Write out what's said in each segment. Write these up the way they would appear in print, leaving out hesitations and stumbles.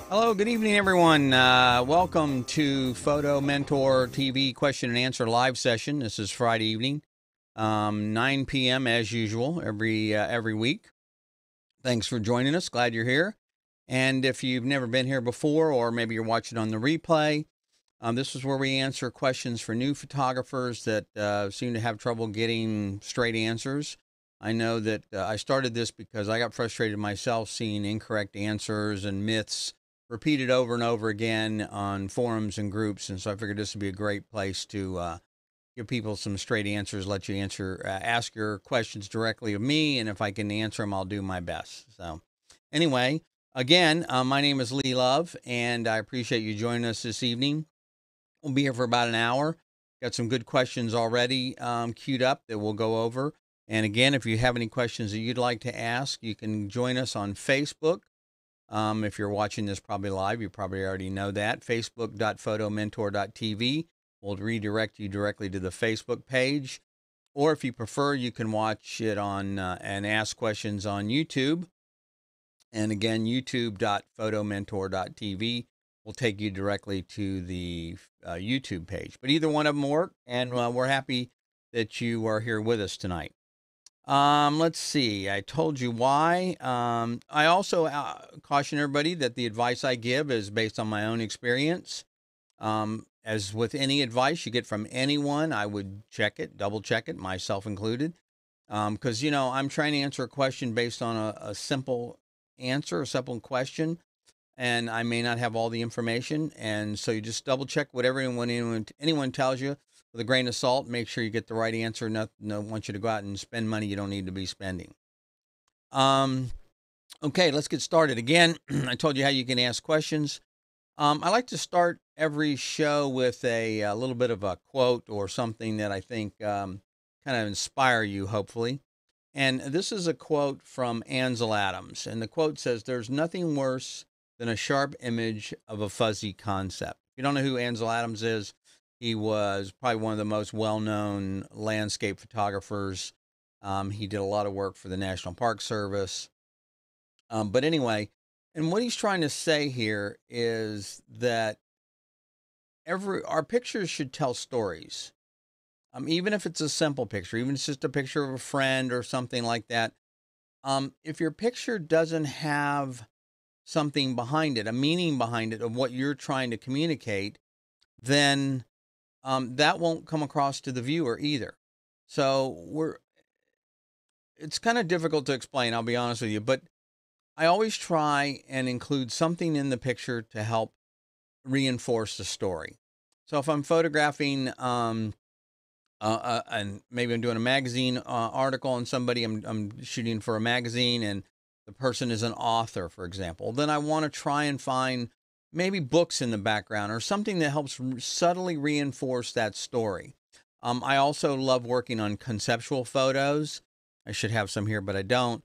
Hello, good evening, everyone. Welcome to Photo Mentor TV question and answer live session. This is Friday evening, 9 p.m. as usual, every week. Thanks for joining us. Glad you're here. And if you've never been here before, or maybe you're watching on the replay, this is where we answer questions for new photographers that seem to have trouble getting straight answers. I know that I started this because I got frustrated myself seeing incorrect answers and myths repeated over and over again on forums and groups, and so I figured this would be a great place to give people some straight answers, let you ask your questions directly of me, and if I can answer them, I'll do my best. So anyway, again, my name is Lee Love, and I appreciate you joining us this evening. We'll be here for about an hour. Got some good questions already queued up that we'll go over. And again, if you have any questions that you'd like to ask, you can join us on Facebook. If you're watching this probably live, you probably already know that. Facebook.photomentor.tv will redirect you directly to the Facebook page. Or if you prefer, you can watch it on and ask questions on YouTube. And again, youtube.photomentor.tv will take you directly to the YouTube page. But either one of them work, and we're happy that you are here with us tonight. Let's see. I told you why. I also caution everybody that the advice I give is based on my own experience. As with any advice you get from anyone, I would check it, double check it, myself included. Because, you know, I'm trying to answer a question based on a simple answer, a simple question, and I may not have all the information. And so you just double check whatever anyone tells you with a grain of salt. Make sure you get the right answer. No want you to go out and spend money you don't need to be spending. Okay, let's get started. Again, I told you how you can ask questions. I like to start every show with a little bit of a quote or something that I think kind of inspire you, hopefully. And this is a quote from Ansel Adams. And the quote says, "There's nothing worse than a sharp image of a fuzzy concept." If you don't know who Ansel Adams is, he was probably one of the most well-known landscape photographers. He did a lot of work for the National Park Service. But anyway, and what he's trying to say here is that our pictures should tell stories. Even if it's a simple picture, even if it's just a picture of a friend or something like that. If your picture doesn't have something behind it, a meaning behind it of what you're trying to communicate, then that won't come across to the viewer either. So it's kind of difficult to explain, I'll be honest with you, but I always try and include something in the picture to help reinforce the story. So if I'm photographing, and maybe I'm doing a magazine article on somebody, I'm shooting for a magazine, and the person is an author, for example, then I want to try and find maybe books in the background or something that helps subtly reinforce that story. I also love working on conceptual photos. I should have some here, but I don't.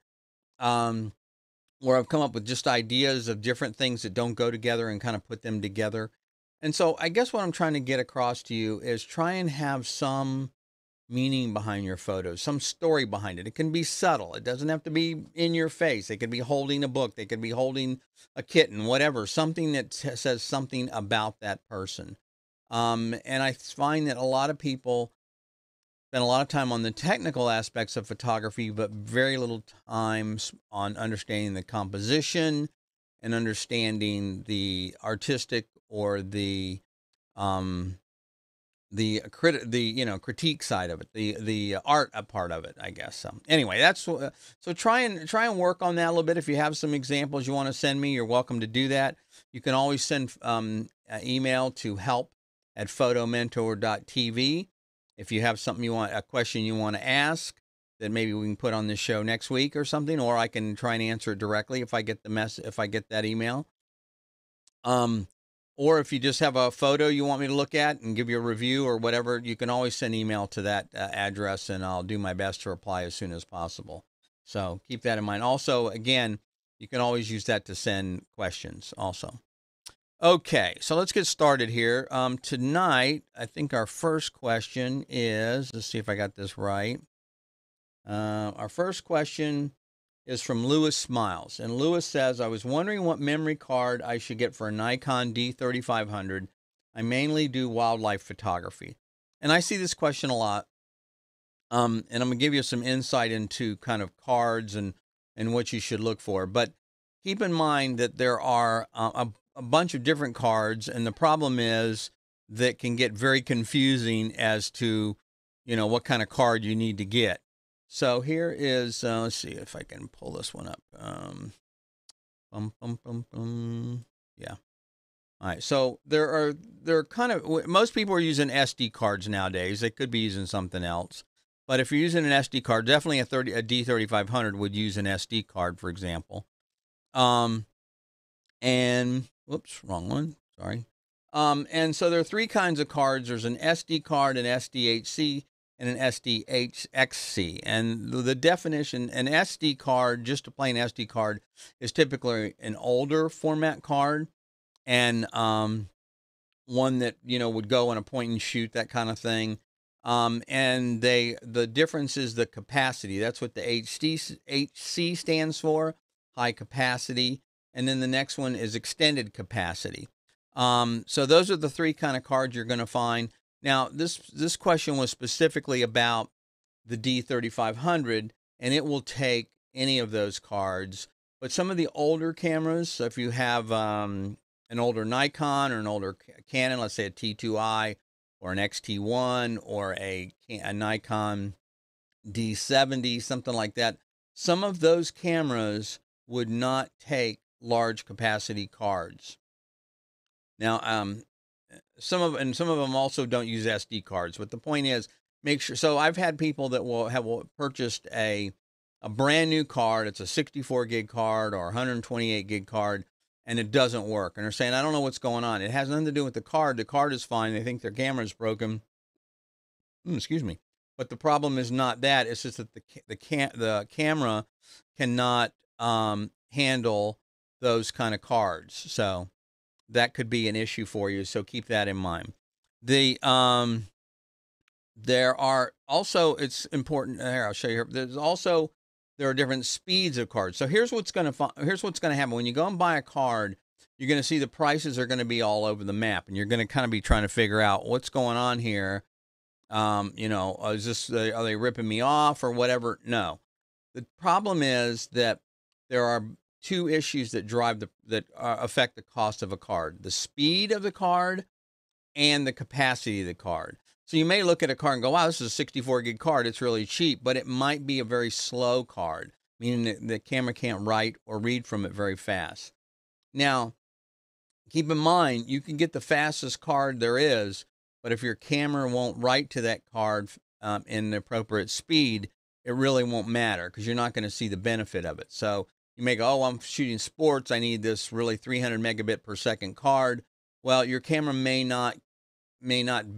Where I've come up with just ideas of different things that don't go together and kind of put them together. And so I guess what I'm trying to get across to you is try and have some meaning behind your photos, some story behind it. It can be subtle. It doesn't have to be in your face. They could be holding a book. They could be holding a kitten, whatever, something that says something about that person. And I find that a lot of people spend a lot of time on the technical aspects of photography, but very little time on understanding the composition and understanding the artistic or the critique side of it, the art part of it, I guess. So anyway, that's so try and work on that a little bit. If you have some examples you want to send me, you're welcome to do that. You can always send email to help@photomentor.tv if you have something a question you want to ask that maybe we can put on this show next week or something, or I can try and answer it directly if I get that email. Or if you just have a photo you want me to look at and give you a review or whatever, you can always send email to that address, and I'll do my best to reply as soon as possible. So keep that in mind. Also, again, you can always use that to send questions also. Okay, so let's get started here. Tonight, I think our first question is, let's see if I got this right. Our first question is from Lewis Smiles. And Lewis says, I was wondering what memory card I should get for a Nikon D3500. I mainly do wildlife photography. And I see this question a lot. And I'm going to give you some insight into kind of cards and what you should look for. But keep in mind that there are a bunch of different cards. And the problem is that can get very confusing as to, what kind of card you need to get. So here is, let's see if I can pull this one up. Yeah. All right. So there are most people are using SD cards nowadays. They could be using something else. But if you're using an SD card, definitely a D3500 would use an SD card, for example. And whoops, wrong one. Sorry. And so there are three kinds of cards. There's an SD card, an SDHC, and an SDXC. And the definition, an SD card, just a plain SD card, is typically an older format card, and one that, would go on a point and shoot, that kind of thing. And the difference is the capacity. That's what the HC stands for, high capacity. And then the next one is extended capacity. So those are the three kind of cards you're going to find. Now, this question was specifically about the D3500, and it will take any of those cards. But some of the older cameras, so if you have an older Nikon or an older Canon, let's say a T2i or an XT1 or a Nikon D70, something like that, some of those cameras would not take large capacity cards. Now, some of them also don't use SD cards, but the point is, make sure. So I've had people that will have purchased a brand new card. It's a 64 gig card or 128 gig card, and it doesn't work. And they're saying, I don't know what's going on. It has nothing to do with the card. The card is fine. They think their camera is broken. Excuse me. But the problem is not that. It's just that the camera cannot handle those kind of cards. So that could be an issue for you, so keep that in mind. There are also, it's important here, I'll show you here. There are different speeds of cards. So here's what's going to happen when you go and buy a card. You're going to see the prices are going to be all over the map, and you're going to kind of be trying to figure out what's going on here. Are they ripping me off or whatever? No. The problem is that there are two issues that affect the cost of a card: the speed of the card and the capacity of the card. So you may look at a card and go, wow, this is a 64 gig card. It's really cheap, but it might be a very slow card, meaning that the camera can't write or read from it very fast. Now, keep in mind, you can get the fastest card there is, but if your camera won't write to that card in the appropriate speed, it really won't matter because you're not going to see the benefit of it. So you may go, oh, I'm shooting sports. I need this really 300 megabit per second card. Well, your camera may not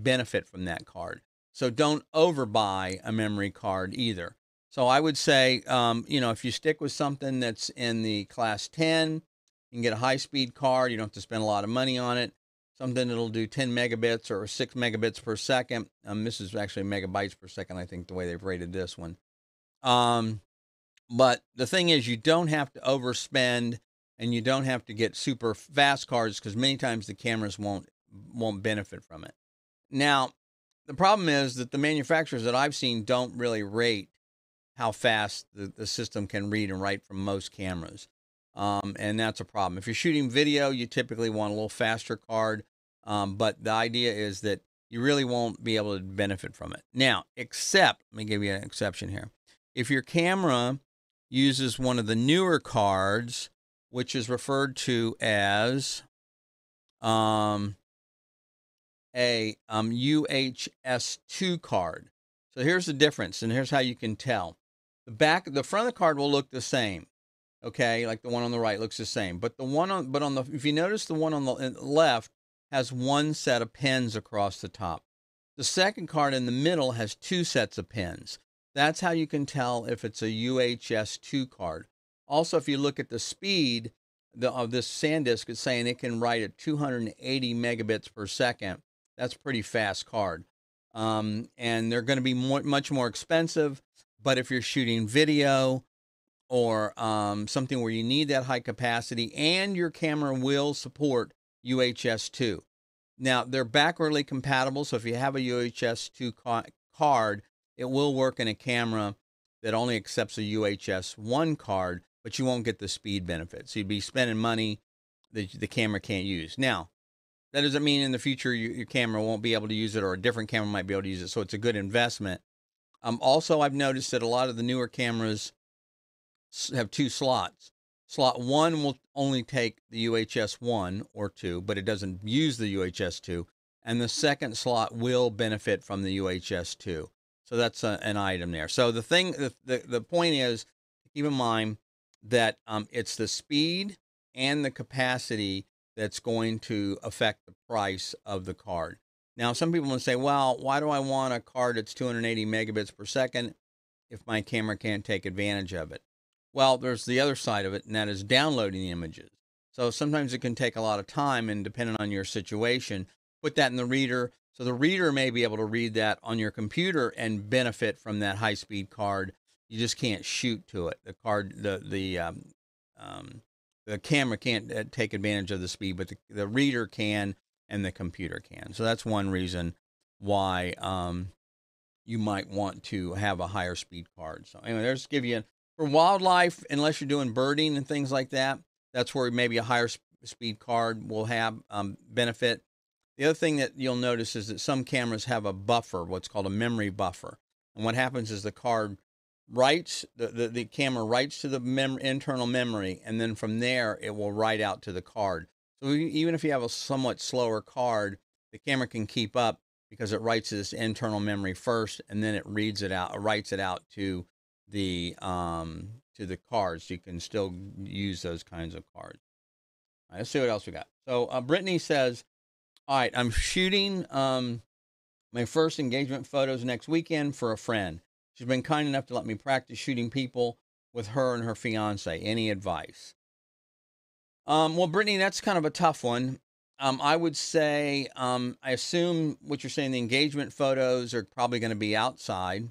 benefit from that card. So don't overbuy a memory card either. So I would say, if you stick with something that's in the class 10, you can get a high-speed card. You don't have to spend a lot of money on it. Something that'll do 10 megabits or 6 megabits per second. This is actually megabytes per second, I think, the way they've rated this one. But the thing is, you don't have to overspend, and you don't have to get super fast cards because many times the cameras won't benefit from it. Now, the problem is that the manufacturers that I've seen don't really rate how fast the system can read and write from most cameras. And that's a problem. If you're shooting video, you typically want a little faster card. But the idea is that you really won't be able to benefit from it. Now, except, let me give you an exception here. If your camera uses one of the newer cards, which is referred to as a UHSII card. So here's the difference, and here's how you can tell. The front of the card will look the same, okay, like the one on the right looks the same. But if you notice, the one on the left has one set of pins across the top. The second card in the middle has two sets of pins. That's how you can tell if it's a UHSII card. Also, if you look at the speed of this SanDisk, it's saying it can write at 280 megabits per second. That's a pretty fast card. And they're going to be much more expensive. But if you're shooting video or something where you need that high capacity, and your camera will support UHSII. Now, they're backwardly compatible, so if you have a UHSII card, it will work in a camera that only accepts a UHS-I card, but you won't get the speed benefit. So you'd be spending money that the camera can't use. Now, that doesn't mean in the future your camera won't be able to use it, or a different camera might be able to use it, so it's a good investment. Also, I've noticed that a lot of the newer cameras have two slots. Slot 1 will only take the UHS-I or 2, but it doesn't use the UHS-II. And the second slot will benefit from the UHS-II. So that's an item there. So the point is, keep in mind that it's the speed and the capacity that's going to affect the price of the card. Now, some people will say, well, why do I want a card that's 280 megabits per second if my camera can't take advantage of it? Well, there's the other side of it, and that is downloading the images. So sometimes it can take a lot of time, and depending on your situation, put that in the reader. So the reader may be able to read that on your computer and benefit from that high-speed card. You just can't shoot to it. The camera can't take advantage of the speed, but the reader can, and the computer can. So that's one reason why you might want to have a higher speed card. So anyway, there's give you for wildlife, unless you're doing birding and things like that. That's where maybe a higher speed card will have benefit. The other thing that you'll notice is that some cameras have a buffer, what's called a memory buffer. And what happens is the card writes, the camera writes to the internal memory, and then from there it will write out to the card. So even if you have a somewhat slower card, the camera can keep up because it writes to this internal memory first, and then it reads it out, writes it out to the cards. So you can still use those kinds of cards. All right, let's see what else we got. So Brittany says, all right, I'm shooting my first engagement photos next weekend for a friend. She's been kind enough to let me practice shooting people with her and her fiance. Any advice? Well, Brittany, that's kind of a tough one. I would say, I assume what you're saying, the engagement photos are probably going to be outside.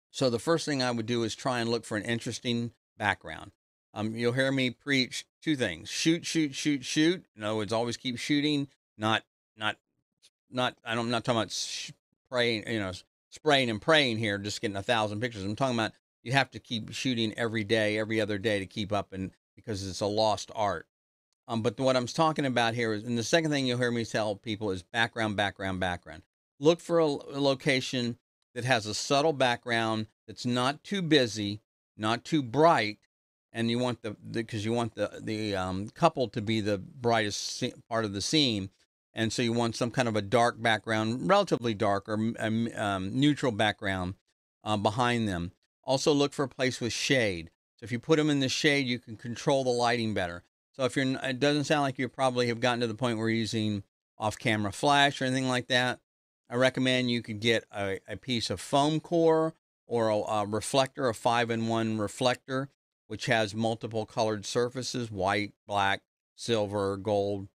So the first thing I would do is try and look for an interesting background. You'll hear me preach two things: shoot, shoot, shoot, shoot. In other words, always keep shooting. I'm not talking about spraying and praying here, just getting 1,000 pictures. I'm talking about you have to keep shooting every day, every other day to keep up, and because it's a lost art. But what I'm talking about here is, and the second thing you'll hear me tell people is background, background, background. Look for a location that has a subtle background that's not too busy, not too bright, and you want because you want the couple to be the brightest part of the scene, and so you want some kind of a dark background, relatively dark, or neutral background behind them. Also, look for a place with shade. So if you put them in the shade, you can control the lighting better. So if it doesn't sound like you probably have gotten to the point where you're using off-camera flash or anything like that, I recommend you could get a piece of foam core or a reflector, a 5-in-1 reflector, which has multiple colored surfaces: white, black, silver, gold.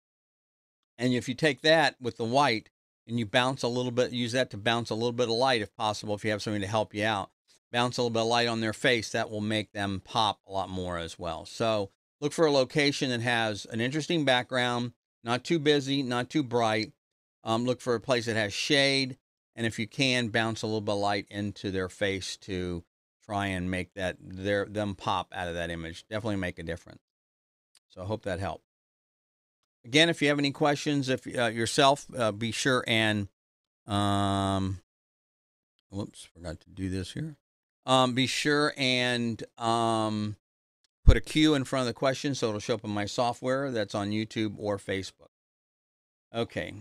And if you take that with the white and you bounce a little bit, use that to bounce a little bit of light if possible, if you have somebody to help you out, bounce a little bit of light on their face, that will make them pop a lot more as well. So look for a location that has an interesting background, not too busy, not too bright. Look for a place that has shade, and if you can, bounce a little bit of light into their face to try and make them pop out of that image. Definitely make a difference. So I hope that helped. Again, if you have any questions, if yourself, be sure and Whoops, forgot to do this here. Be sure and put a Q in front of the question so it'll show up in my software that's on YouTube or Facebook. Okay.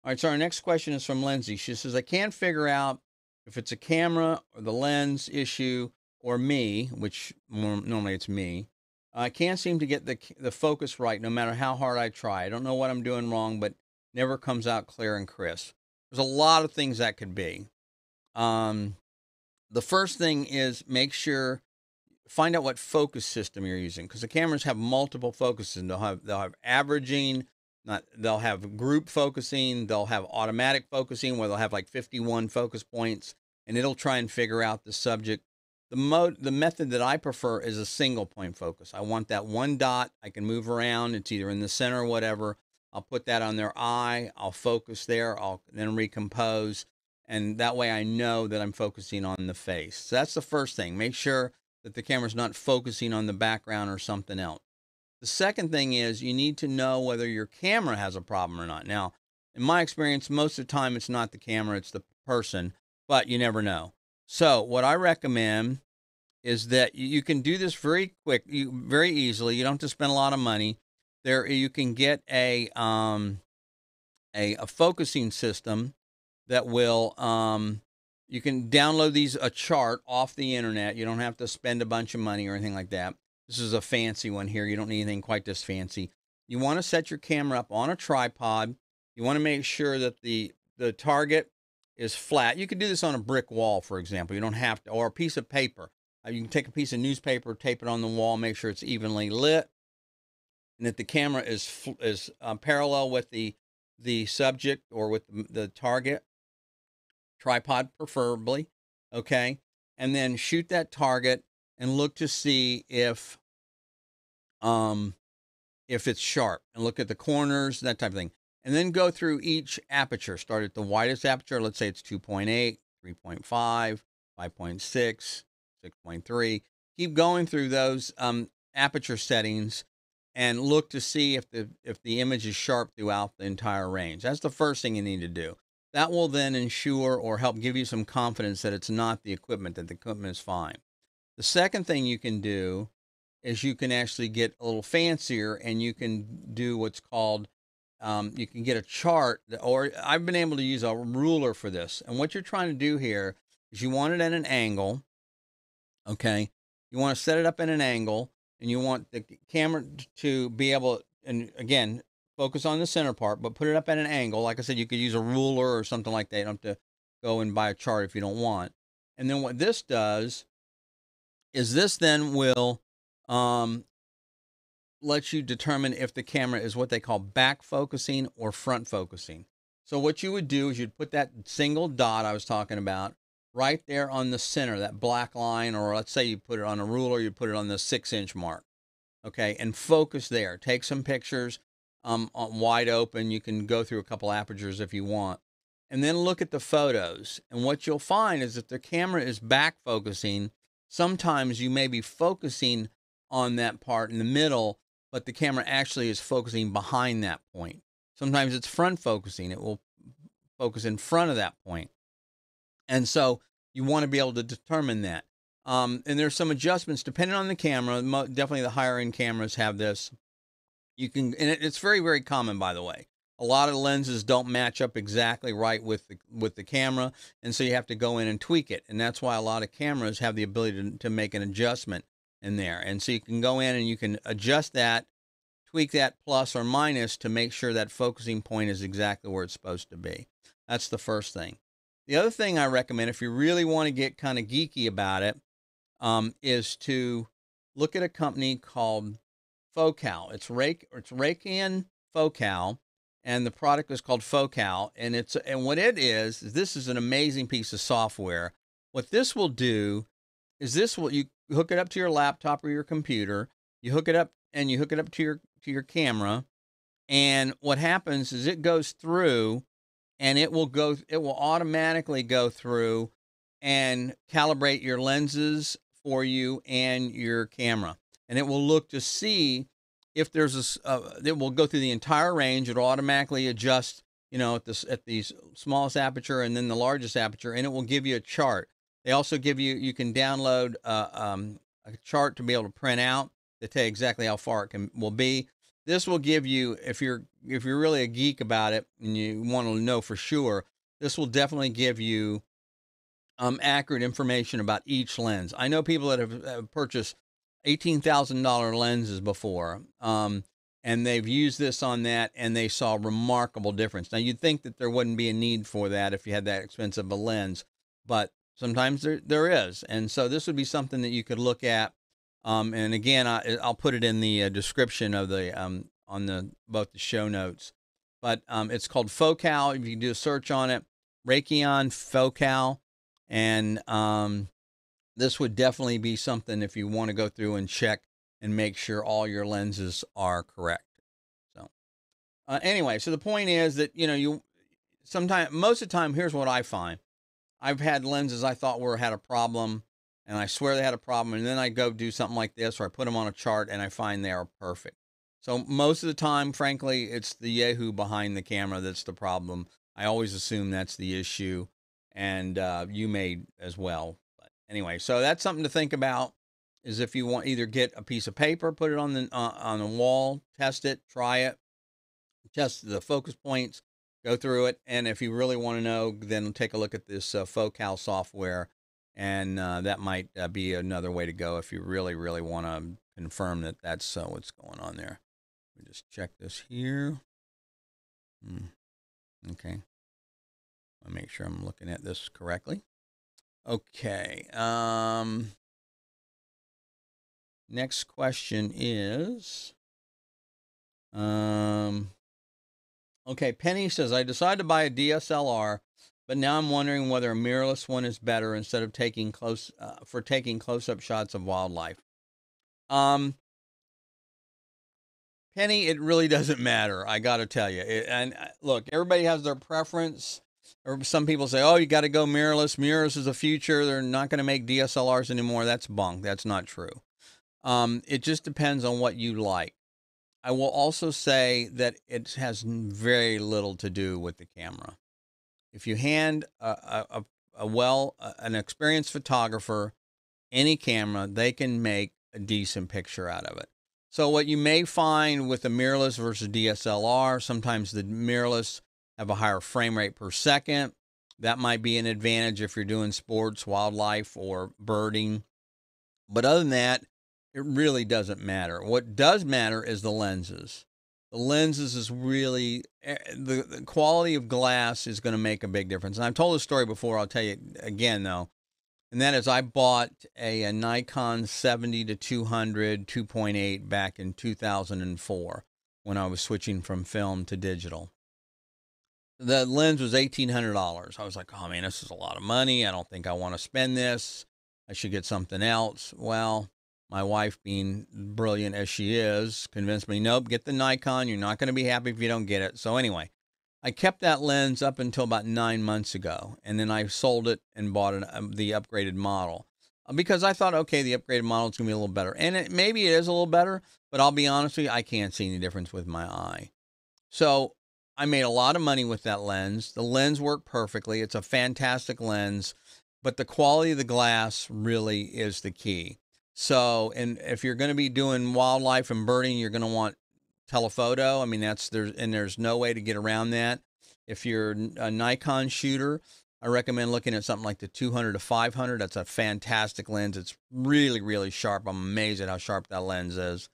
All right, so our next question is from Lindsay. She says, I can't figure out if it's a camera or the lens issue or me, which normally it's me. I can't seem to get the focus right no matter how hard I try. I don't know what I'm doing wrong, but never comes out clear and crisp. There's a lot of things that could be. The first thing is find out what focus system you're using, because the cameras have multiple focuses. They'll have averaging, they'll have group focusing, they'll have automatic focusing where they'll have like 51 focus points, and it'll try and figure out the subject. The method that I prefer is a single point focus. I want that one dot. I can move around. It's either in the center or whatever. I'll put that on their eye. I'll focus there. I'll then recompose. And that way I know that I'm focusing on the face. So that's the first thing. Make sure that the camera's not focusing on the background or something else. The second thing is you need to know whether your camera has a problem or not. Now, in my experience, most of the time it's not the camera, it's the person, but you never know. So what I recommend is that you can do this very quick, very easily. You don't have to spend a lot of money. You can get a focusing system that will, you can download a chart off the internet. You don't have to spend a bunch of money or anything like that. This is a fancy one here. You don't need anything quite this fancy. You want to set your camera up on a tripod. You want to make sure that the target is flat. You could do this on a brick wall, for example. You don't have to, or a piece of paper. You can take a piece of newspaper, tape it on the wall, make sure it's evenly lit, and that the camera is parallel with the subject or with the target. Tripod preferably, okay? And then shoot that target and look to see if it's sharp, and look at the corners, that type of thing. And then go through each aperture. Start at the widest aperture. Let's say it's 2.8, 3.5, 5.6, 6.3. Keep going through those aperture settings and look to see if the image is sharp throughout the entire range. That's the first thing you need to do. That will then ensure or help give you some confidence that it's not the equipment, that the equipment is fine. The second thing you can do is you can actually get a little fancier, and you can do what's called, you can get a chart, or I've been able to use a ruler for this. And what you're trying to do here is you want it at an angle, okay? You want to set it up at an angle, and you want the camera to be able, and again, focus on the center part, but put it up at an angle. Like I said, you could use a ruler or something like that. You don't have to go and buy a chart if you don't want. And then what this does is this then will let you determine if the camera is what they call back focusing or front focusing. So what you would do is you'd put that single dot I was talking about right there on the center, that black line, or let's say you put it on a ruler, you put it on the 6-inch mark, okay, and focus there. Take some pictures wide open. You can go through a couple apertures if you want, and then look at the photos. And what you'll find is if the camera is back focusing, sometimes you may be focusing on that part in the middle, but the camera actually is focusing behind that point. Sometimes it's front focusing. It will focus in front of that point. And so you want to be able to determine that. And there's some adjustments depending on the camera. Definitely the higher end cameras have this. You can, and it's very, very common, by the way. A lot of lenses don't match up exactly right with the camera, and so you have to go in and tweak it. And that's why a lot of cameras have the ability to make an adjustment in there. And so you can go in and you can adjust that, tweak that plus or minus to make sure that focusing point is exactly where it's supposed to be. That's the first thing. The other thing I recommend, if you really want to get kind of geeky about it, is to look at a company called Focal. It's Rakian Focal, and the product is called Focal. And what it is this is an amazing piece of software. What this will do is you hook it up to your laptop or your computer. You hook it up to your camera, and what happens is it goes through, and it will automatically go through and calibrate your lenses for you and your camera. And it will look to see if there's it will go through the entire range. It'll automatically adjust at the smallest aperture and then the largest aperture, and it will give you a chart. They also give you can download a chart to be able to print out to tell you exactly how far it will be. This will give you, if you're really a geek about it and you want to know for sure, this will definitely give you accurate information about each lens. I know people that have purchased $18,000 lenses before, and they've used this on that, and they saw a remarkable difference. Now, you'd think that there wouldn't be a need for that if you had that expensive a lens, but sometimes there is. And so this would be something that you could look at. And again, I'll put it in the description of the on both the show notes. But it's called Focal. If you do a search on it, Raytheon Focal, and this would definitely be something if you want to go through and check and make sure all your lenses are correct. So anyway, so the point is that most of the time, here's what I find. I've had lenses I thought had a problem, and I swear they had a problem, and then I go do something like this, or I put them on a chart, and I find they are perfect. So most of the time, frankly, it's the Yahoo behind the camera that's the problem. I always assume that's the issue, and you may as well. But anyway, so that's something to think about, is if you want, either get a piece of paper, put it on the wall, test it, try it, test the focus points, go through it, and if you really want to know, then take a look at this Focal software, and that might be another way to go if you really, really want to confirm that that's what's going on there. Let me just check this here. Okay. I'll make sure I'm looking at this correctly. Okay. Next question is, okay, Penny says, I decided to buy a DSLR, but now I'm wondering whether a mirrorless one is better instead of taking close-up shots of wildlife. Penny, it really doesn't matter. I got to tell you. And look, everybody has their preference. Or some people say, oh, you got to go mirrorless. Mirrorless is the future. They're not going to make DSLRs anymore. That's bunk. That's not true. It just depends on what you like. I will also say that it has very little to do with the camera. If you hand an experienced photographer any camera, they can make a decent picture out of it. So what you may find with the mirrorless versus DSLR, sometimes the mirrorless have a higher frame rate per second. That might be an advantage if you're doing sports, wildlife, or birding. But other than that, it really doesn't matter. What does matter is the lenses. The lenses is really, the quality of glass is going to make a big difference. And I've told this story before. I'll tell you again, though. And that is, I bought a Nikon 70-200 2.8 back in 2004 when I was switching from film to digital. The lens was $1,800. I was like, oh man, this is a lot of money. I don't think I want to spend this. I should get something else. Well, my wife, being brilliant as she is, convinced me, nope, get the Nikon. You're not going to be happy if you don't get it. So anyway, I kept that lens up until about 9 months ago, and then I sold it and bought the upgraded model because I thought, okay, the upgraded model is going to be a little better. And maybe it is a little better, but I'll be honest with you, I can't see any difference with my eye. So I made a lot of money with that lens. The lens worked perfectly. It's a fantastic lens, but the quality of the glass really is the key. So, and if you're going to be doing wildlife and birding, you're going to want telephoto. I mean, there's no way to get around that. If you're a Nikon shooter, I recommend looking at something like the 200-500. That's a fantastic lens. It's really, really sharp. I'm amazed at how sharp that lens is.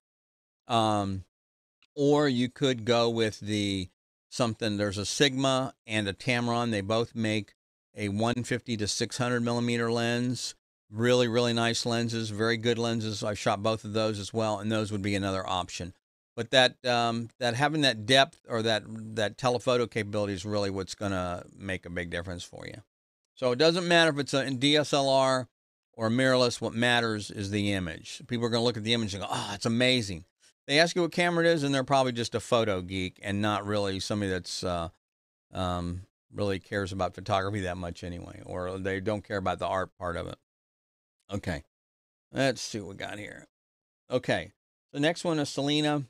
Or you could go with there's a Sigma and a Tamron. They both make a 150-600 millimeter lens. Really, really nice lenses, very good lenses. I shot both of those as well, and those would be another option. But that having that depth or that telephoto capability is really what's going to make a big difference for you. So it doesn't matter if it's a DSLR or a mirrorless. What matters is the image. People are going to look at the image and go, oh, it's amazing. They ask you what camera it is, and they're probably just a photo geek and not really somebody that's really cares about photography that much anyway, or they don't care about the art part of it. Okay, let's see what we got here. Okay, the next one is Selena.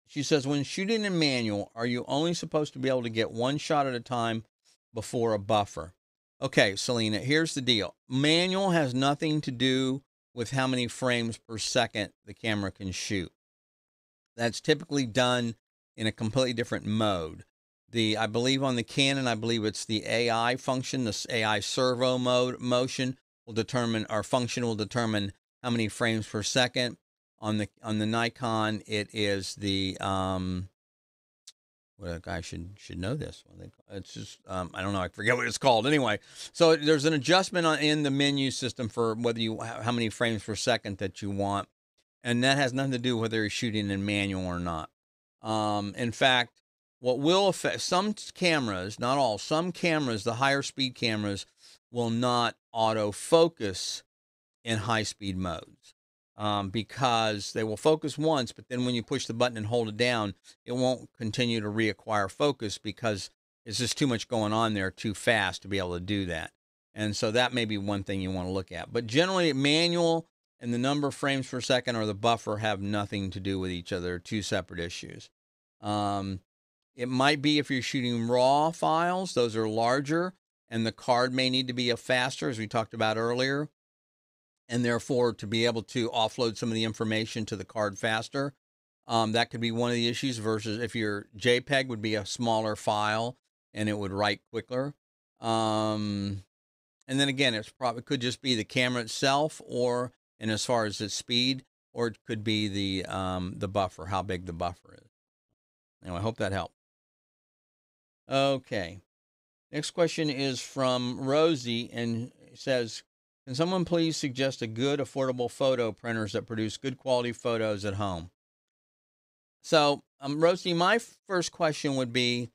She says, when shooting in manual, are you only supposed to be able to get one shot at a time before a buffer? Okay, Selena, here's the deal. Manual has nothing to do with how many frames per second the camera can shoot. That's typically done in a completely different mode. I believe on the Canon, I believe it's the AI function, the AI servo motion will determine, our function will determine how many frames per second. On the Nikon, it is the well, a guy should know this one. It's just I don't know, I forget what it's called. Anyway, so there's an adjustment in the menu system for whether how many frames per second that you want, and that has nothing to do with whether you're shooting in manual or not. In fact, what will affect some cameras, not all, some cameras, the higher speed cameras, will not autofocus in high speed modes, because they will focus once, but then when you push the button and hold it down, it won't continue to reacquire focus because it's just too much going on there too fast to be able to do that. And so that may be one thing you want to look at. But generally, manual and the number of frames per second or the buffer have nothing to do with each other. They're two separate issues. It might be if you're shooting RAW files, those are larger, and the card may need to be faster, as we talked about earlier. And therefore, to be able to offload some of the information to the card faster, that could be one of the issues, versus if your JPEG would be a smaller file and it would write quicker. And then again, it could just be the camera itself, and as far as its speed, or it could be the buffer, how big the buffer is. Anyway, I hope that helped. Okay. Next question is from Rosie, and it says, can someone please suggest a good, affordable photo printers that produce good quality photos at home? So, Rosie, my first question would be,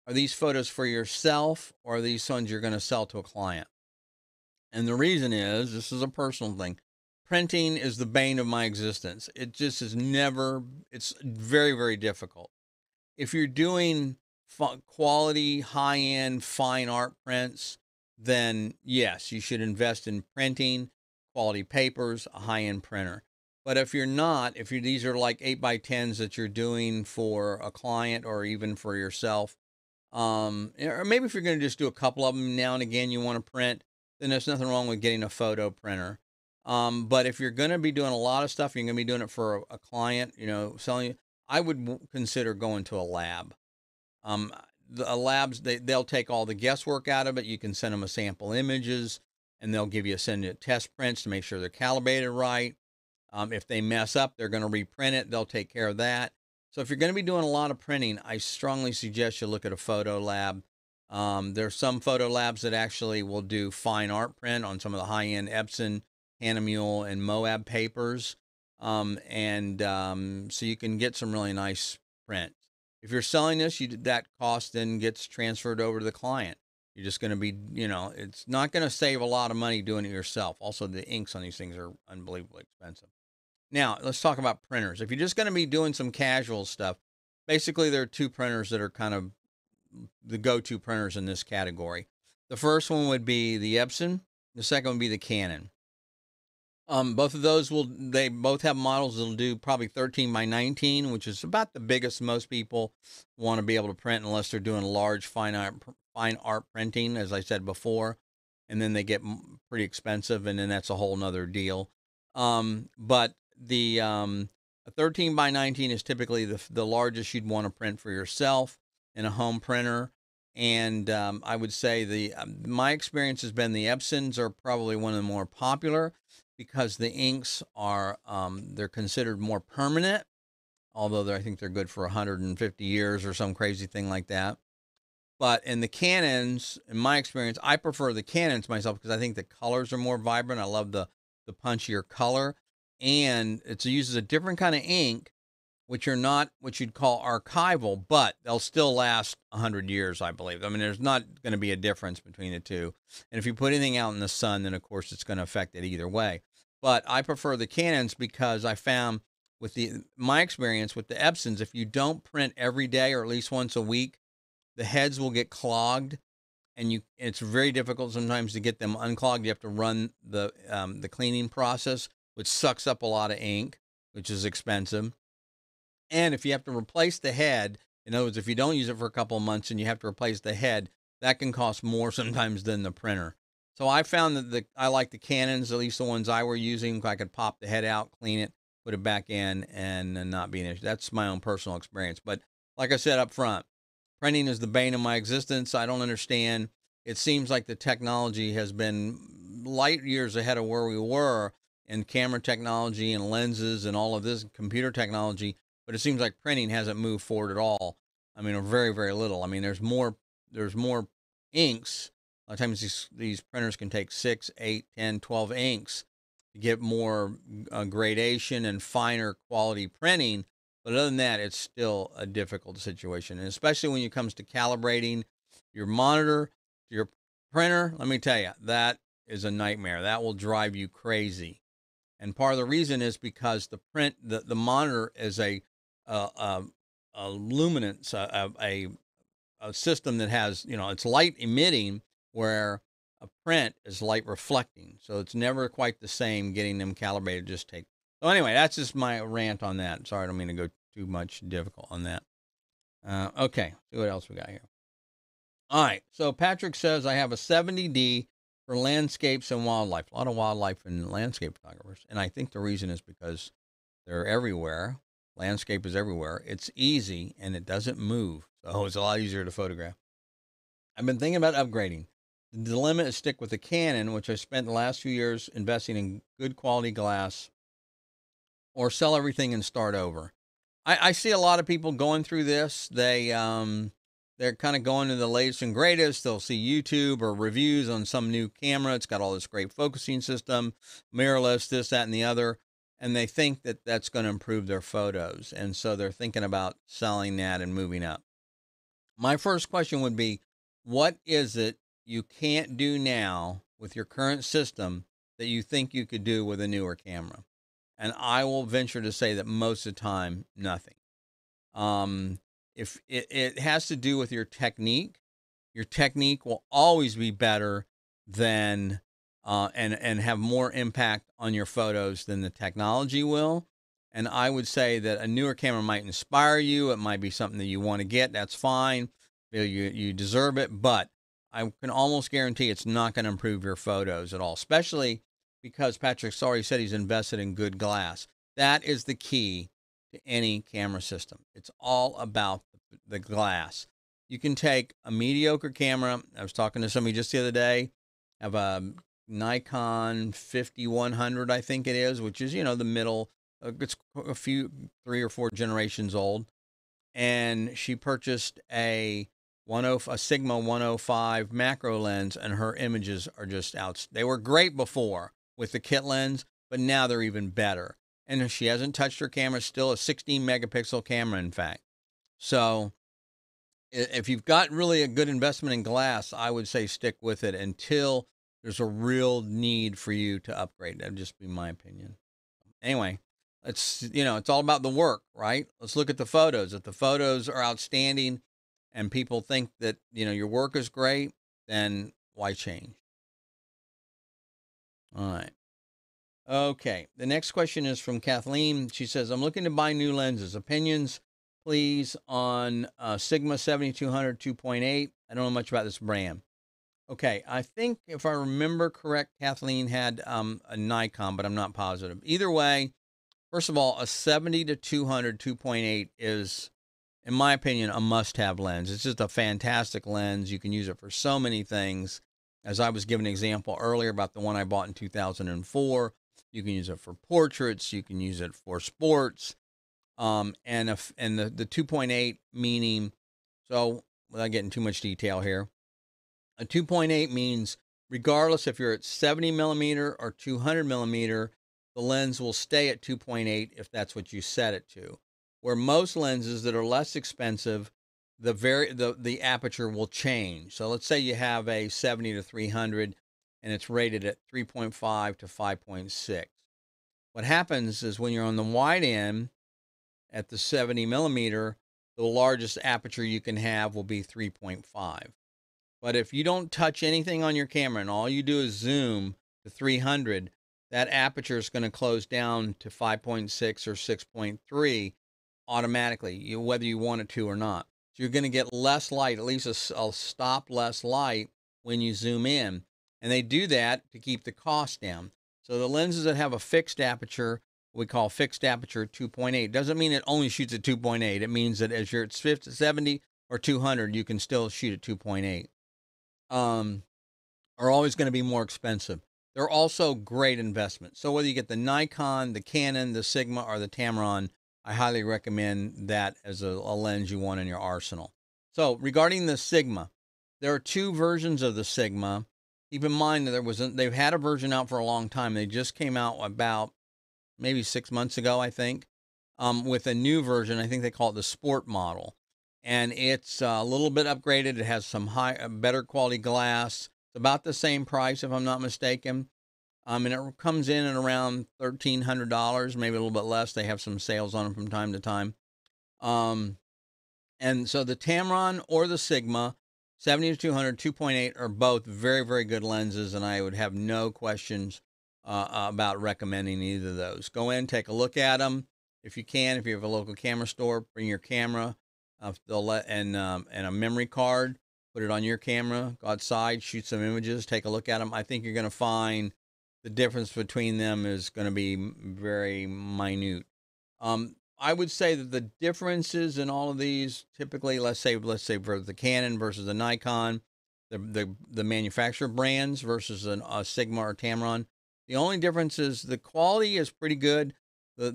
are these photos for yourself, or are these ones you're going to sell to a client? And the reason is, this is a personal thing. Printing is the bane of my existence. It just is it's very, very difficult. If you're doing quality, high-end, fine art prints, then yes, you should invest in printing, quality papers, a high-end printer. But if you're not, these are like 8x10s that you're doing for a client or even for yourself, or maybe if you're going to just do a couple of them now and again, you want to print, then there's nothing wrong with getting a photo printer. But if you're going to be doing a lot of stuff, you're going to be doing it for a client, selling, I would consider going to a lab. The labs, they'll take all the guesswork out of it. You can send them a sample images, and they'll send you test prints to make sure they're calibrated right. If they mess up, they're going to reprint it. They'll take care of that. So if you're going to be doing a lot of printing, I strongly suggest you look at a photo lab. There's some photo labs that actually will do fine art print on some of the high-end Epson, Hahnemühle, and Moab papers. So you can get some really nice prints. If you're selling this, that cost then gets transferred over to the client. You're just going to be, it's not going to save a lot of money doing it yourself. Also, the inks on these things are unbelievably expensive. Now, let's talk about printers. If you're just going to be doing some casual stuff, basically there are two printers that are kind of the go-to printers in this category. The first one would be the Epson. The second would be the Canon. Both of those they both have models that'll do probably 13x19, which is about the biggest most people want to be able to print, unless they're doing large fine art printing, as I said before, and then they get pretty expensive, and then that's a whole nother deal. But the 13x19 is typically the largest you'd want to print for yourself in a home printer. And I would say my experience has been the Epsons are probably one of the more popular, because the inks are they're considered more permanent, although I think they're good for 150 years or some crazy thing like that. But in the Canons, in my experience, I prefer the Canons myself, because I think the colors are more vibrant. I love the punchier color, and it uses a different kind of ink, which are not what you'd call archival, but they'll still last 100 years, I believe. I mean, there's not going to be a difference between the two. And if you put anything out in the sun, then of course it's going to affect it either way. But I prefer the Canons, because I found my experience with the Epsons, if you don't print every day or at least once a week, the heads will get clogged, and it's very difficult sometimes to get them unclogged. You have to run the cleaning process, which sucks up a lot of ink, which is expensive. And if you have to replace the head, in other words, if you don't use it for a couple of months and you have to replace the head, that can cost more sometimes than the printer. So I found that I like the Canons, at least the ones I were using. I could pop the head out, clean it, put it back in, and not be an issue. That's my own personal experience. But like I said up front, printing is the bane of my existence. I don't understand. It seems like the technology has been light years ahead of where we were in camera technology and lenses and all of this computer technology, but it seems like printing hasn't moved forward at all. I mean, or very, very little. I mean, there's more inks. A lot of times these printers can take 6, 8, 10, 12 inks to get more gradation and finer quality printing. But other than that, it's still a difficult situation. And especially when it comes to calibrating your monitor, your printer, let me tell you, that is a nightmare. That will drive you crazy. And part of the reason is because the monitor is a luminance, a system that has, it's light emitting, where a print is light reflecting. So it's never quite the same getting them calibrated. So anyway, that's just my rant on that. Sorry, I don't mean to go too much difficult on that. Okay, see what else we got here. All right, so Patrick says, I have a 70D for landscapes and wildlife. A lot of wildlife and landscape photographers. And I think the reason is because they're everywhere. Landscape is everywhere. It's easy and it doesn't move. So it's a lot easier to photograph. I've been thinking about upgrading. The dilemma is stick with the Canon, which I spent the last few years investing in good quality glass, or sell everything and start over. I see a lot of people going through this. They're kind of going to the latest and greatest. They'll see YouTube or reviews on some new camera. It's got all this great focusing system, mirrorless, this, that, and the other. And they think that that's going to improve their photos. And so they're thinking about selling that and moving up. My first question would be, what is it you can't do now with your current system that you think you could do with a newer camera? And I will venture to say that most of the time, nothing. If it has to do with your technique will always be better than, and have more impact on your photos than the technology will. And I would say that a newer camera might inspire you. It might be something that you want to get. That's fine. You deserve it. But I can almost guarantee it's not going to improve your photos at all, especially because Patrick's already said he's invested in good glass. That is the key to any camera system. It's all about the glass. You can take a mediocre camera. I was talking to somebody just the other day. I have a Nikon 5100, I think it is, which is, the middle. It's a few, 3 or 4 generations old. And she purchased a Sigma 105 macro lens, and her images are just out. They were great before with the kit lens, but now they're even better. And she hasn't touched her camera, still a 16 megapixel camera, in fact. So if you've got really a good investment in glass, I would say stick with it until there's a real need for you to upgrade. That'd just be my opinion. Anyway, it's all about the work, right? Let's look at the photos. If the photos are outstanding and people think that, your work is great, then why change? All right. Okay. The next question is from Kathleen. She says, I'm looking to buy new lenses. Opinions, please, on Sigma 7200 2.8. I don't know much about this brand. Okay. I think if I remember correct, Kathleen had a Nikon, but I'm not positive. Either way, first of all, a 70 to 200 2.8 is, in my opinion, a must-have lens. It's just a fantastic lens. You can use it for so many things. As I was giving an example earlier about the one I bought in 2004, you can use it for portraits. You can use it for sports. And the 2.8 meaning, so without getting too much detail here, a 2.8 means regardless if you're at 70 millimeter or 200 millimeter, the lens will stay at 2.8 if that's what you set it to. Where most lenses that are less expensive, the aperture will change. So let's say you have a 70 to 300 and it's rated at 3.5 to 5.6. What happens is when you're on the wide end at the 70 millimeter, the largest aperture you can have will be 3.5. But if you don't touch anything on your camera and all you do is zoom to 300, that aperture is going to close down to 5.6 or 6.3. automatically, whether you want it to or not. So you're going to get less light, at least a stop less light when you zoom in. And they do that to keep the cost down. So the lenses that have a fixed aperture, we call fixed aperture 2.8, doesn't mean it only shoots at 2.8. It means that as you're at 50, 70 or 200, you can still shoot at 2.8. Are always going to be more expensive. They're also great investments. So whether you get the Nikon, the Canon, the Sigma, or the Tamron, I highly recommend that as a lens you want in your arsenal. So regarding the Sigma, there are two versions of the Sigma. Keep in mind that they've had a version out for a long time. They just came out about maybe 6 months ago, I think, with a new version. I think they call it the Sport model. And it's a little bit upgraded. It has some better quality glass. It's about the same price, if I'm not mistaken. And it comes in at around $1,300, maybe a little bit less. They have some sales on them from time to time. And so the Tamron or the Sigma, 70 to 200, 2.8 are both very, very good lenses, and I would have no questions about recommending either of those. Go in, take a look at them. If you can, if you have a local camera store, bring your camera and a memory card. Put it on your camera, go outside, shoot some images, take a look at them. I think you're going to find the difference between them is going to be very minute. I would say that the differences in all of these, typically, let's say for the Canon versus the Nikon, the manufacturer brands versus a Sigma or Tamron, the only difference is the quality is pretty good. But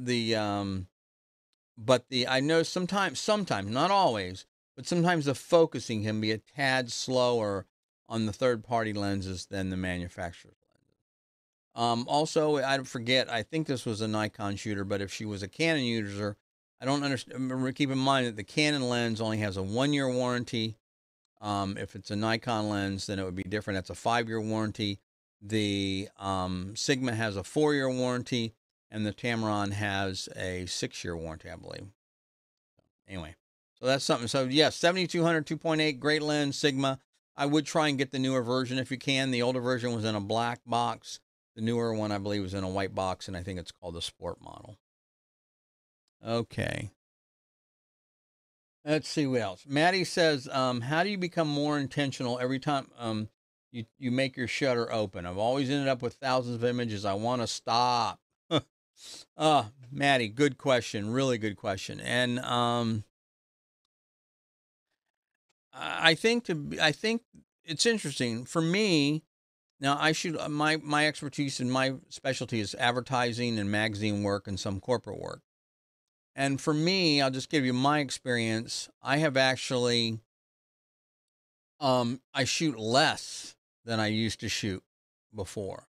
I know sometimes, not always, but sometimes the focusing can be a tad slower on the third-party lenses than the manufacturer's lenses. Also, I forget, I think this was a Nikon shooter, but if she was a Canon user, I don't understand. Keep in mind that the Canon lens only has a 1-year warranty. If it's a Nikon lens, then it would be different. That's a 5-year warranty. The Sigma has a 4-year warranty, and the Tamron has a 6-year warranty, I believe. Anyway, so that's something. So yes, 7200, 2.8, great lens, Sigma. I would try and get the newer version if you can. The older version was in a black box. The newer one, I believe, was in a white box, and I think it's called the Sport model. Okay. Let's see what else. Maddie says, how do you become more intentional every time you make your shutter open? I've always ended up with thousands of images. I want to stop. Maddie, good question. Really good question. And I think it's interesting for me. Now I shoot my expertise and my specialty is advertising and magazine work and some corporate work. And for me, I'll just give you my experience. I have actually I shoot less than I used to shoot before.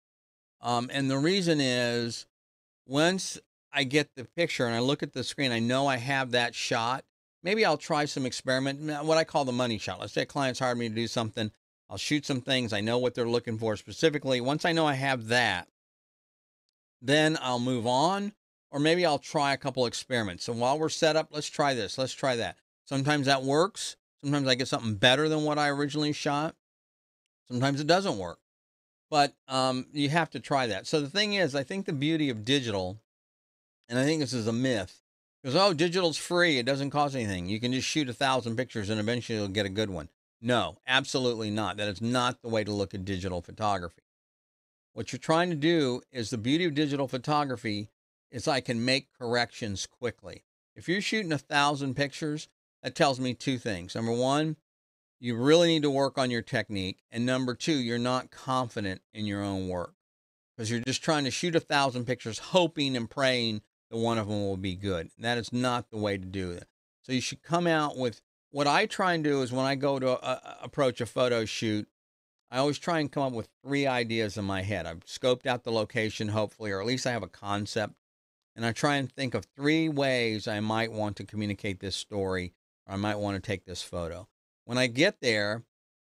And the reason is once I get the picture and I look at the screen, I know I have that shot. Maybe I'll try some experiment, what I call the money shot. Let's say a client's hired me to do something. I'll shoot some things. I know what they're looking for specifically. Once I know I have that, then I'll move on, or maybe I'll try a couple experiments. So while we're set up, let's try this. Let's try that. Sometimes that works. Sometimes I get something better than what I originally shot. Sometimes it doesn't work. But you have to try that. So the thing is, I think the beauty of digital, and I think this is a myth, because, digital's free. It doesn't cost anything. You can just shoot 1,000 pictures and eventually you'll get a good one. No, absolutely not. That is not the way to look at digital photography. What you're trying to do is the beauty of digital photography is I can make corrections quickly. If you're shooting 1,000 pictures, that tells me two things. Number one, you really need to work on your technique. And number two, you're not confident in your own work because you're just trying to shoot 1,000 pictures, hoping and praying that one of them will be good. And that is not the way to do it. So you should come out with, what I try and do is when I go to approach a photo shoot, I always try and come up with 3 ideas in my head. I've scoped out the location, hopefully, or at least I have a concept. And I try and think of 3 ways I might want to communicate this story, or I might want to take this photo. When I get there,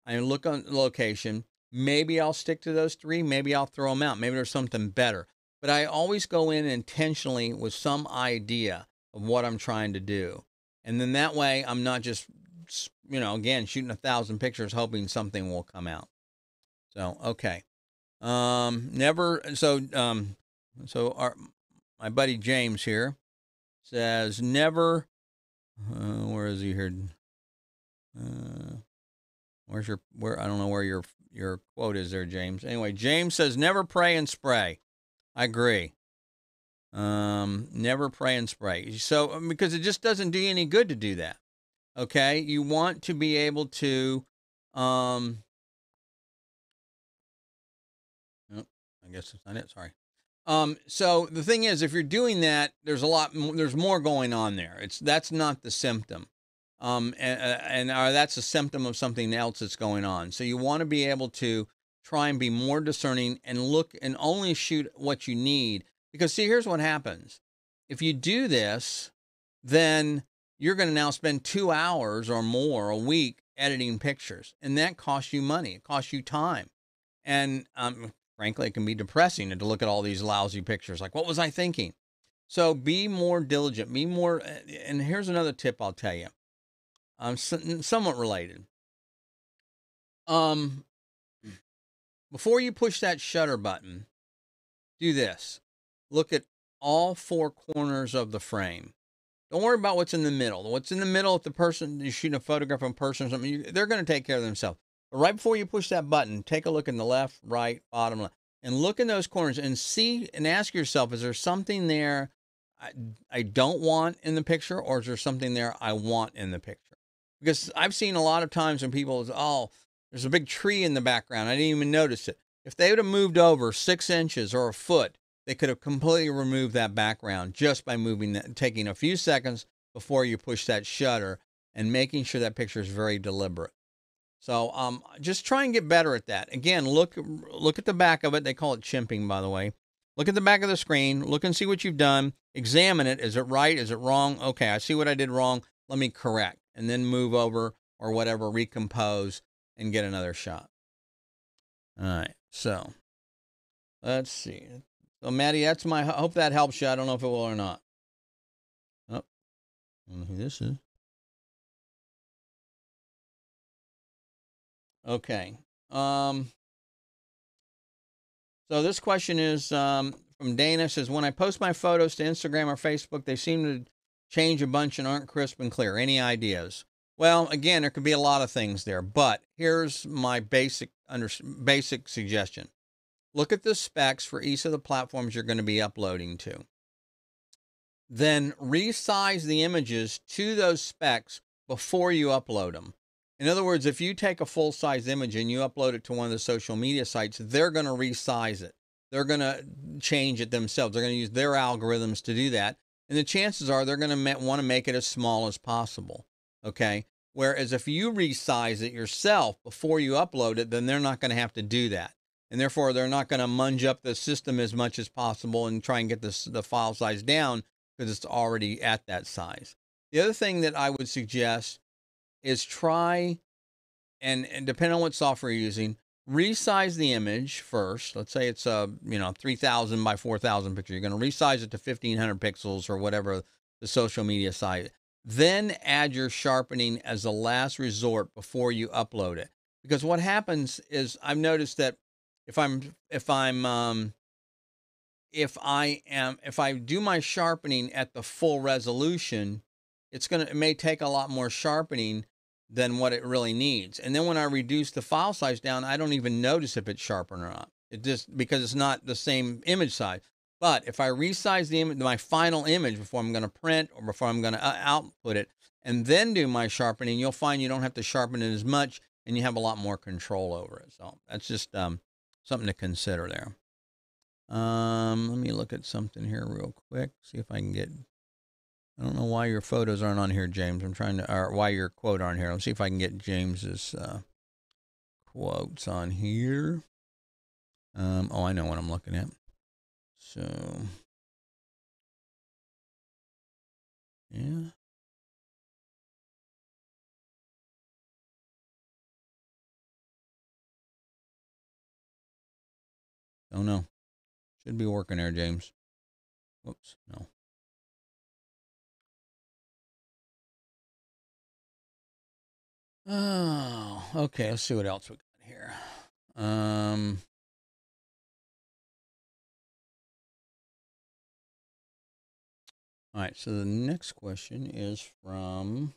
I look on the location. Maybe I'll stick to those 3. Maybe I'll throw them out. Maybe there's something better. But I always go in intentionally with some idea of what I'm trying to do. And then that way I'm not just, again, shooting 1,000 pictures, hoping something will come out. So, okay. My buddy James here says, never Where is he here? Where's your, I don't know where your quote is there, James. Anyway, James says, never pray and spray. I agree. Never pray and spray. So, because it just doesn't do you any good to do that. Okay. You want to be able to, oh, I guess that's not it. Sorry. So the thing is, if you're doing that, there's there's more going on there. That's not the symptom. That's a symptom of something else that's going on. So you want to be able to try and be more discerning and look and only shoot what you need. Because see, here's what happens. If you do this, then you're going to now spend 2 hours or more a week editing pictures. And that costs you money. It costs you time. And frankly, it can be depressing to look at all these lousy pictures. Like, what was I thinking? So be more diligent, be more. And here's another tip I'll tell you. Somewhat related. Before you push that shutter button, do this. Look at all 4 corners of the frame. Don't worry about what's in the middle. What's in the middle, if the person, you're shooting a photograph of a person or something, they're going to take care of themselves. But right before you push that button, take a look in the left, right, bottom, left, and look in those corners and see and ask yourself, is there something there I don't want in the picture, or is there something there I want in the picture? Because I've seen a lot of times when people say, oh, there's a big tree in the background, I didn't even notice it. If they would have moved over 6 inches or a foot, they could have completely removed that background just by taking a few seconds before you push that shutter and making sure that picture is very deliberate. So just try and get better at that. Again, look at the back of it. They call it chimping, by the way. Look at the back of the screen. Look and see what you've done. Examine it. Is it right? Is it wrong? Okay, I see what I did wrong. Let me correct. And then move over or whatever, recompose, and get another shot. All right, so let's see. So, Maddie, I hope that helps you. I don't know if it will or not. Oh, I don't know who this is. Okay. So this question is from Dana. Says, when I post my photos to Instagram or Facebook, they seem to change a bunch and aren't crisp and clear. Any ideas? Well, again, there could be a lot of things there, but here's my basic suggestion. Look at the specs for each of the platforms you're going to be uploading to. Then resize the images to those specs before you upload them. In other words, if you take a full-size image and you upload it to one of the social media sites, they're going to resize it. They're going to change it themselves. They're going to use their algorithms to do that. And the chances are they're going to want to make it as small as possible. Okay? Whereas if you resize it yourself before you upload it, then they're not going to have to do that. And therefore, they're not going to munge up the system as much as possible and try and get the file size down because it's already at that size. The other thing that I would suggest is try, and depending on what software you're using, resize the image first. Let's say it's a 3,000 by 4,000 picture. You're going to resize it to 1,500 pixels or whatever the social media site. Then add your sharpening as a last resort before you upload it. Because what happens is I've noticed that if I do my sharpening at the full resolution, it may take a lot more sharpening than what it really needs. And then when I reduce the file size down, I don't even notice if it's sharpened or not. Because it's not the same image size. But if I resize my final image before I'm going to print or before I'm going to output it, and then do my sharpening, you'll find you don't have to sharpen it as much, and you have a lot more control over it. So that's just something to consider there. Let me look at something here real quick. See if I can get. I don't know why your photos aren't on here, James. Or why your quote aren't here. Let's see if I can get James's quotes on here. Oh, I know what I'm looking at. So, yeah. Oh no, should be working there, James. Whoops, no. Oh, okay. Let's see what else we got here. All right, so the next question is from,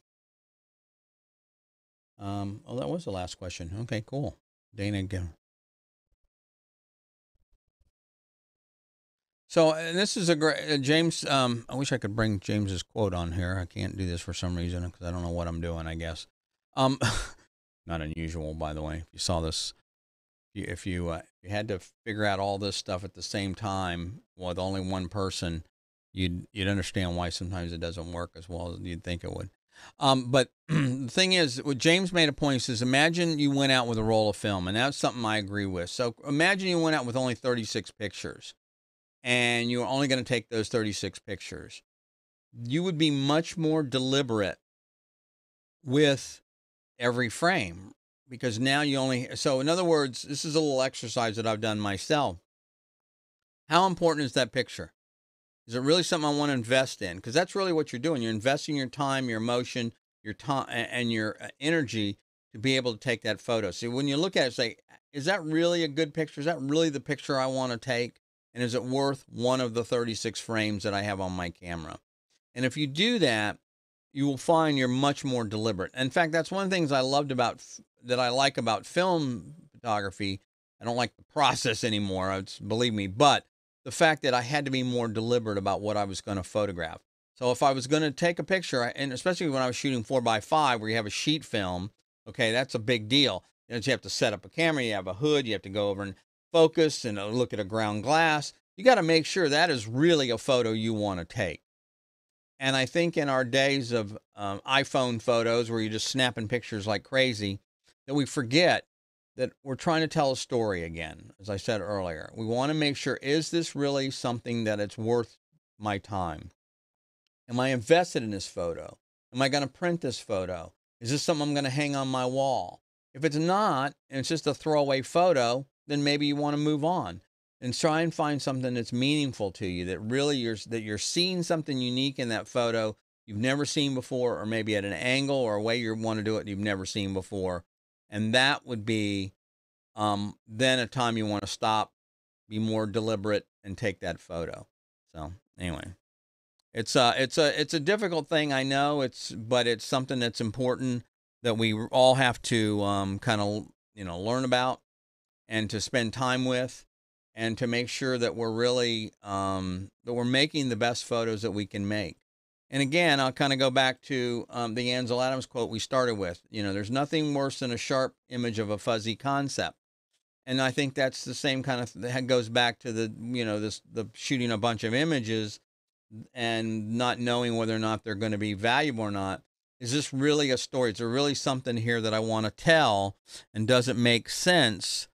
oh, that was the last question. Okay, cool. Dana again. So, and this is a great, James, I wish I could bring James's quote on here. I can't do this for some reason because I don't know what I'm doing, I guess. Not unusual, by the way. If you saw this, if you had to figure out all this stuff at the same time with only one person, you'd understand why sometimes it doesn't work as well as you'd think it would. But the thing is, what James made a point, he says, imagine you went out with a roll of film, and that's something I agree with. So imagine you went out with only 36 pictures, and you were only going to take those 36 pictures. You would be much more deliberate with every frame, because now you only, so in other words, this is a little exercise that I've done myself. How important is that picture? Is it really something I want to invest in? Because that's really what you're doing. You're investing your time, your emotion, your time, and your energy to be able to take that photo. So when you look at it, say, is that really a good picture? Is that really the picture I want to take? And is it worth one of the 36 frames that I have on my camera? And if you do that, you will find you're much more deliberate. In fact, that's one of the things I loved about, that I like about film photography. I don't like the process anymore, believe me, but the fact that I had to be more deliberate about what I was going to photograph. So if I was going to take a picture, and especially when I was shooting 4x5, where you have a sheet film, okay, that's a big deal. You have to set up a camera, you have a hood, you have to go over and focus and look at a ground glass. You got to make sure that is really a photo you want to take. And I think in our days of iPhone photos, where you're just snapping pictures like crazy, that we forget that we're trying to tell a story again. As I said earlier, we want to make sure, is this really something that it's worth my time? Am I invested in this photo? Am I going to print this photo? Is this something I'm going to hang on my wall? If it's not, and it's just a throwaway photo, then maybe you want to move on and try and find something that's meaningful to you, that really you're seeing something unique in that photo you've never seen before, or maybe at an angle or a way you want to do it you've never seen before. And that would be then a time you want to stop, be more deliberate, and take that photo. So anyway, it's a difficult thing, I know. But it's something that's important that we all have to kind of learn about and to spend time with, and to make sure that we're really that we're making the best photos that we can make. And again, I'll kind of go back to the Ansel Adams quote we started with. There's nothing worse than a sharp image of a fuzzy concept. And I think that's the same kind of, that goes back to the, the shooting a bunch of images and not knowing whether or not they're going to be valuable or not. Is this really a story? Is there really something here that I want to tell? And does it make sense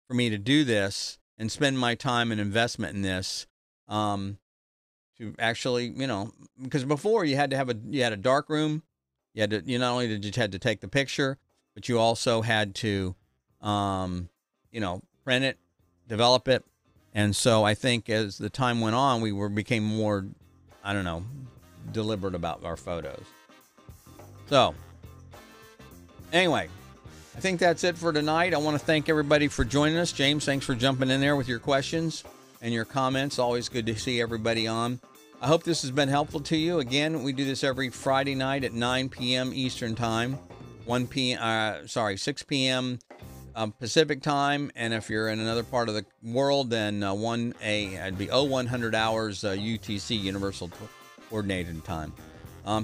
for me to do this and spend my time and investment in this? To actually, because before you had to have you had a dark room, you not only did you had to take the picture, but you also had to, print it, develop it. And so I think as the time went on, we became more, deliberate about our photos. So anyway, I think that's it for tonight. I want to thank everybody for joining us. James, thanks for jumping in there with your questions and your comments. Always good to see everybody on. I hope this has been helpful to you. Again, we do this every Friday night at 9 p.m. Eastern Time, 6 p.m. Pacific Time. And if you're in another part of the world, then it'd be 0100 hours UTC, Universal Coordinated Time.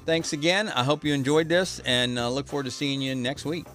Thanks again. I hope you enjoyed this, and look forward to seeing you next week.